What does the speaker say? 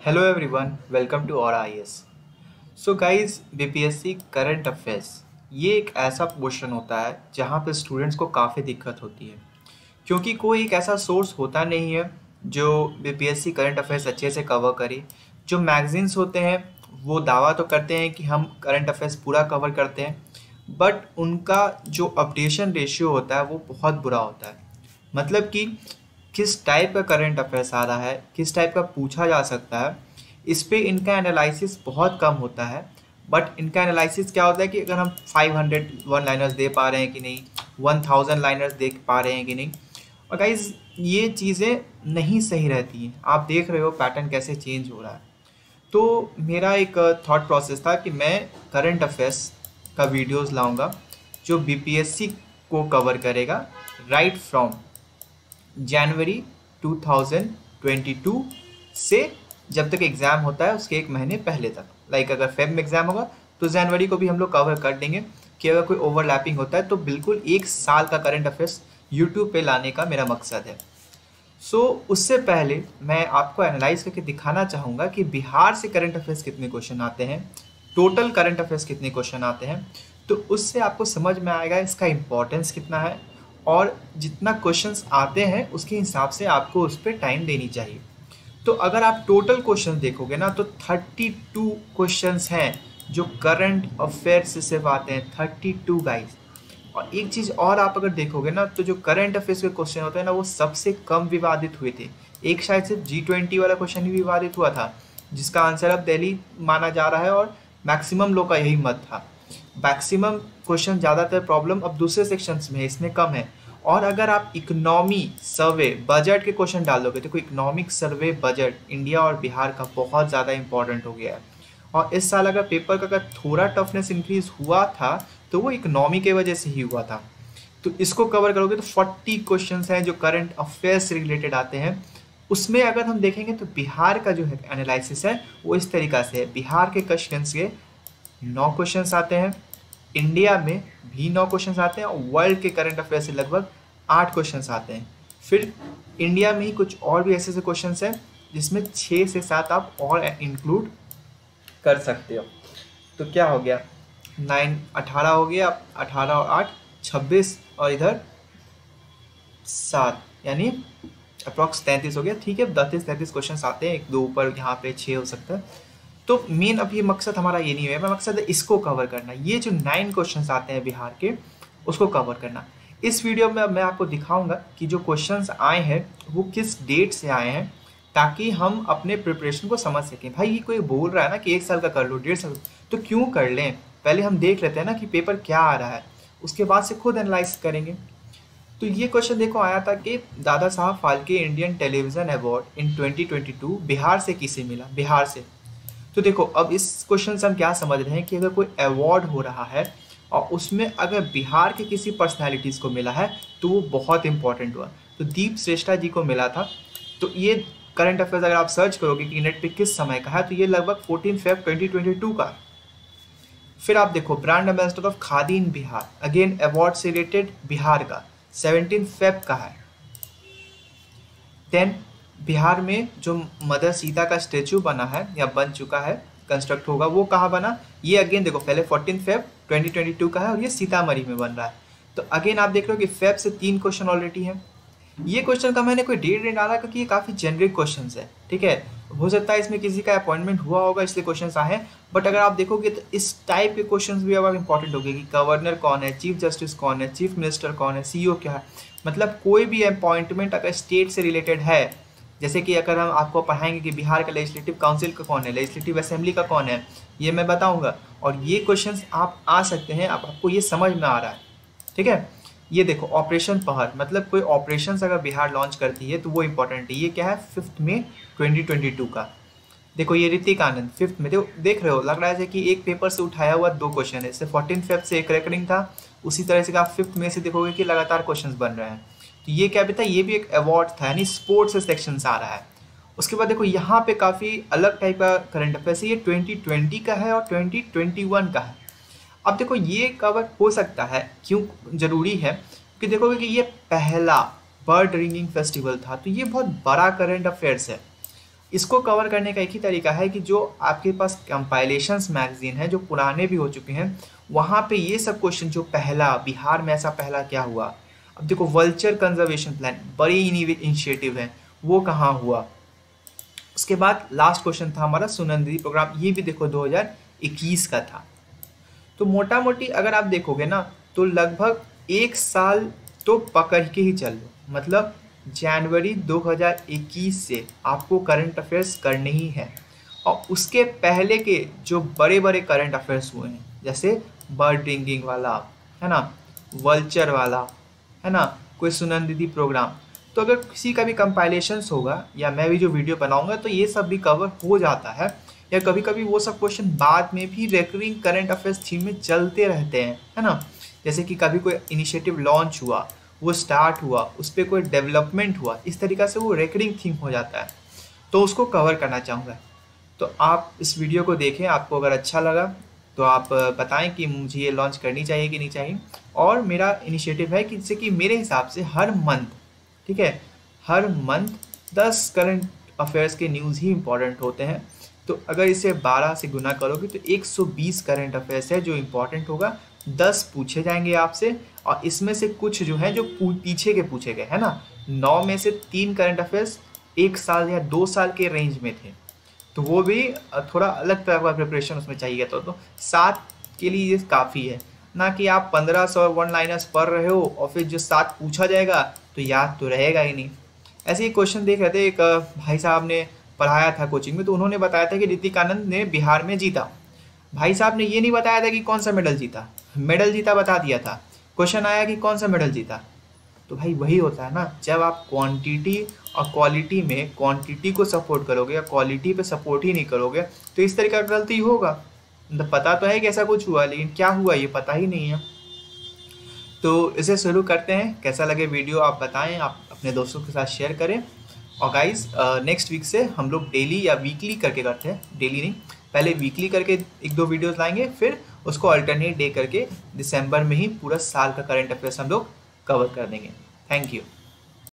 Hello everyone, welcome to और IAS। So guys, BPSC current affairs ये एक ऐसा पोर्शन होता है जहाँ पे स्टूडेंट्स को काफ़ी दिक्कत होती है, क्योंकि कोई एक ऐसा सोर्स होता नहीं है जो बीपीएससी करंट अफेयर्स अच्छे से कवर करे। जो मैगजीन्स होते हैं वो दावा तो करते हैं कि हम करंट अफेयर्स पूरा कवर करते हैं, बट उनका जो अपडेशन रेशियो होता है वो बहुत बुरा होता है। मतलब कि किस टाइप का करंट अफेयर्स आ रहा है, किस टाइप का पूछा जा सकता है, इस पे इनका एनालिसिस बहुत कम होता है। बट इनका एनालिसिस क्या होता है कि अगर हम 500 वन लाइनर्स दे पा रहे हैं कि नहीं, 1000 लाइनर्स दे पा रहे हैं कि नहीं। और गाइज, ये चीज़ें नहीं सही रहती हैं। आप देख रहे हो पैटर्न कैसे चेंज हो रहा है। तो मेरा एक थॉट प्रोसेस था कि मैं करंट अफेयर्स का वीडियोस लाऊंगा जो बीपीएससी को कवर करेगा, राइट फ्रॉम जनवरी 2022 से जब तक एग्ज़ाम होता है उसके एक महीने पहले तक। लाइक अगर फेब में एग्ज़ाम होगा तो जनवरी को भी हम लोग कवर कर देंगे कि अगर कोई ओवरलैपिंग होता है तो बिल्कुल एक साल का करंट अफेयर्स यूट्यूब पे लाने का मेरा मकसद है। उससे पहले मैं आपको एनालाइज करके दिखाना चाहूँगा कि बिहार से करंट अफेयर्स कितने क्वेश्चन आते हैं, टोटल करंट अफेयर्स कितने क्वेश्चन आते हैं। तो उससे आपको समझ में आएगा इसका इम्पोर्टेंस कितना है, और जितना क्वेश्चंस आते हैं उसके हिसाब से आपको उस पर टाइम देनी चाहिए। तो अगर आप टोटल क्वेश्चन देखोगे ना तो 32 क्वेश्चंस हैं जो करंट अफेयर्स से सिर्फ आते हैं, 32 गाइस। और एक चीज़ और आप अगर देखोगे ना तो जो करंट अफेयर्स के क्वेश्चन होते हैं ना वो सबसे कम विवादित हुए थे। एक शायद सिर्फ G20 वाला क्वेश्चन ही विवादित हुआ था, जिसका आंसर अब दिल्ली माना जा रहा है, और मैक्सिमम लोग का यही मत था। मैक्सिमम क्वेश्चन ज़्यादातर प्रॉब्लम अब दूसरे सेक्शंस में है, इसमें कम है। और अगर आप इकोनॉमी सर्वे बजट के क्वेश्चन डाल दोगे तो इकोनॉमिक सर्वे बजट इंडिया और बिहार का बहुत ज़्यादा इंपॉर्टेंट हो गया है। और इस साल अगर पेपर का अगर थोड़ा टफनेस इंक्रीज हुआ था तो वो इकोनॉमी के वजह से ही हुआ था। तो इसको कवर करोगे तो 40 क्वेश्चंस हैं जो करंट अफेयर्स से रिलेटेड आते हैं। उसमें अगर हम देखेंगे तो बिहार का जो है एनालिसिस है वो इस तरीका से है। बिहार के क्वेश्चंस के 9 क्वेश्चंस आते हैं, इंडिया में भी 9 क्वेश्चंस आते हैं, और वर्ल्ड के करंट अफेयर से लगभग 8 क्वेश्चंस आते हैं। फिर इंडिया में ही कुछ और भी ऐसे क्वेश्चंस हैं जिसमें 6 से 7 आप और इंक्लूड कर सकते हो। तो क्या हो गया, 18 हो गया, 18 और 8 26, और इधर 7 यानी अप्रॉक्स 33 हो गया। ठीक है, 33 क्वेश्चन आते हैं, एक दो ऊपर यहाँ पे 6 हो सकता है। तो मेन अभी मकसद हमारा ये नहीं है, मकसद है इसको कवर करना। ये जो 9 क्वेश्चंस आते हैं बिहार के उसको कवर करना। इस वीडियो में मैं आपको दिखाऊंगा कि जो क्वेश्चंस आए हैं वो किस डेट से आए हैं, ताकि हम अपने प्रिपरेशन को समझ सकें। भाई, ये कोई बोल रहा है ना कि 1 साल का कर लो, 1.5 साल, तो क्यों कर लें? पहले हम देख लेते हैं ना कि पेपर क्या आ रहा है, उसके बाद से खुद एनालाइज करेंगे। तो ये क्वेश्चन देखो आया था कि Dada Saheb Phalke Indian television award in 2022 Bihar से किसे मिला, बिहार से। तो देखो, अब इस क्वेश्चन से हम क्या समझ रहे हैं कि अगर कोई अवार्ड हो रहा है और उसमें अगर बिहार के किसी पर्सनैलिटीज़ को मिला है तो वो बहुत इंपॉर्टेंट हुआ। तो दीप श्रेष्ठा जी को मिला था। तो ये करंट अफेयर्स अगर आप सर्च करोगे कि नेट पे किस समय का है तो ये लगभग 14 फेब 2022 का। फिर आप देखो, brand ambassador of khadi in Bihar, again award से रिलेटेड बिहार का 17 फेब का है। देन बिहार में जो मदर सीता का स्टेचू बना है या बन चुका है, कंस्ट्रक्ट होगा, वो कहाँ बना, ये अगेन देखो पहले 14 फेब 2022 का है और ये सीतामढ़ी में बन रहा है। तो अगेन आप देख रहे हो कि फेब से 3 क्वेश्चन ऑलरेडी है। ये क्वेश्चन का मैंने कोई डेट नहीं डाला क्योंकि ये काफ़ी जेनरिक क्वेश्चन है। ठीक है, हो सकता है इसमें किसी का अपॉइंटमेंट हुआ होगा इसलिए क्वेश्चन आए हैं, बट अगर आप देखोगे तो इस टाइप के क्वेश्चन भी अब इंपॉर्टेंट हो गए कि गवर्नर कौन है, चीफ जस्टिस कौन है, चीफ मिनिस्टर कौन है, सीईओ क्या है। मतलब कोई भी अपॉइंटमेंट अगर स्टेट से रिलेटेड है, जैसे कि अगर हम आपको पढ़ाएंगे कि बिहार का लेजिस्लेटिव काउंसिल का कौन है, लेजिस्लेटिव असेंबली का कौन है, ये मैं बताऊंगा। और ये क्वेश्चंस आप आ सकते हैं, अब आपको ये समझ में आ रहा है। ठीक है, ये देखो ऑपरेशन पहर, मतलब कोई ऑपरेशन अगर बिहार लॉन्च करती है तो वो इंपॉर्टेंट है। ये क्या है, 5 मई 2022 का। देखो ये ऋतिक आनंद 5 में, देख रहे हो, लग रहा है कि एक पेपर से उठाया हुआ 2 क्वेश्चन है। इससे 14 फेब से एक रेकरिंग था, उसी तरह से आप 5 मई से देखोगे कि लगातार क्वेश्चन बन रहे हैं। तो ये क्या भी था, ये भी एक अवार्ड था, यानी स्पोर्ट्स सेक्शन से आ रहा है। उसके बाद देखो यहाँ पे काफ़ी अलग टाइप का करंट अफेयर्स है, ये 2020 का है और 2021 का है। अब देखो ये कवर हो सकता है, क्यों जरूरी है कि देखोगे कि ये पहला बर्ड रिंगिंग फेस्टिवल था, तो ये बहुत बड़ा करंट अफेयर्स है। इसको कवर करने का एक ही तरीका है कि जो आपके पास कंपाइलेशंस मैगजीन है, जो पुराने भी हो चुके हैं, वहाँ पे ये सब क्वेश्चन, जो पहला बिहार में ऐसा पहला क्या हुआ, अब देखो वल्चर कंजर्वेशन प्लान बड़ी इनिशिएटिव है, वो कहाँ हुआ। उसके बाद लास्ट क्वेश्चन था हमारा सुनंदी प्रोग्राम, ये भी देखो 2021 का था। तो मोटा मोटी अगर आप देखोगे ना तो लगभग एक साल तो पकड़ के ही चल लो, मतलब जनवरी 2021 से आपको करंट अफेयर्स करने ही है। और उसके पहले के जो बड़े बड़े करंट अफेयर्स हुए हैं, जैसे बर्ड ड्रिंकिंग वाला है ना, वल्चर वाला है ना, कोई सुनंदी प्रोग्राम, तो अगर किसी का भी कंपाइलेशंस होगा या मैं भी जो वीडियो बनाऊंगा तो ये सब भी कवर हो जाता है। या कभी कभी वो सब क्वेश्चन बाद में भी रेकरिंग करंट अफेयर्स थीम में चलते रहते हैं, है ना। जैसे कि कभी कोई इनिशिएटिव लॉन्च हुआ, वो स्टार्ट हुआ, उस पर कोई डेवलपमेंट हुआ, इस तरीक़ा से वो रेकरिंग थीम हो जाता है, तो उसको कवर करना चाहूँगा। तो आप इस वीडियो को देखें, आपको अगर अच्छा लगा तो आप बताएं कि मुझे ये लॉन्च करनी चाहिए कि नहीं चाहिए। और मेरा इनिशिएटिव है कि जिससे कि मेरे हिसाब से हर मंथ, ठीक है, हर मंथ 10 करंट अफेयर्स के न्यूज़ ही इंपॉर्टेंट होते हैं। तो अगर इसे 12 से गुना करोगे तो 120 करंट अफेयर्स है जो इम्पोर्टेंट होगा, 10 पूछे जाएंगे आपसे। और इसमें से कुछ जो है जो पीछे के पूछे गए, है ना, 9 में से 3 करंट अफेयर्स 1 साल या 2 साल के रेंज में थे, तो वो भी थोड़ा अलग तरह का प्रिपरेशन उसमें चाहिए। तो 7 के लिए ये काफ़ी है, ना कि आप 1500 वन लाइनर्स पढ़ रहे हो और फिर जो 7 पूछा जाएगा तो याद तो रहेगा ही नहीं। ऐसे ही क्वेश्चन देख रहे थे, एक भाई साहब ने पढ़ाया था कोचिंग में, तो उन्होंने बताया था कि ऋतिक आनंद ने बिहार में जीता। भाई साहब ने ये नहीं बताया था कि कौन सा मेडल जीता, मेडल जीता बता दिया था, क्वेश्चन आया कि कौन सा मेडल जीता। तो भाई वही होता है ना, जब आप क्वांटिटी और क्वालिटी में क्वांटिटी को सपोर्ट करोगे या क्वालिटी पे सपोर्ट ही नहीं करोगे तो इस तरीके का गलती होगा। मतलब पता तो है कि ऐसा कुछ हुआ, लेकिन क्या हुआ ये पता ही नहीं है। तो इसे शुरू करते हैं। कैसा लगे वीडियो आप बताएं, आप अपने दोस्तों के साथ शेयर करें। और गाइस नेक्स्ट वीक से हम लोग डेली या वीकली करके करते हैं, डेली नहीं, पहले वीकली करके 1-2 वीडियोस लाएंगे, फिर उसको अल्टरनेट डे करके दिसंबर में ही पूरा साल का करंट अफेयर्स हम लोग कवर कर देंगे। Thank you.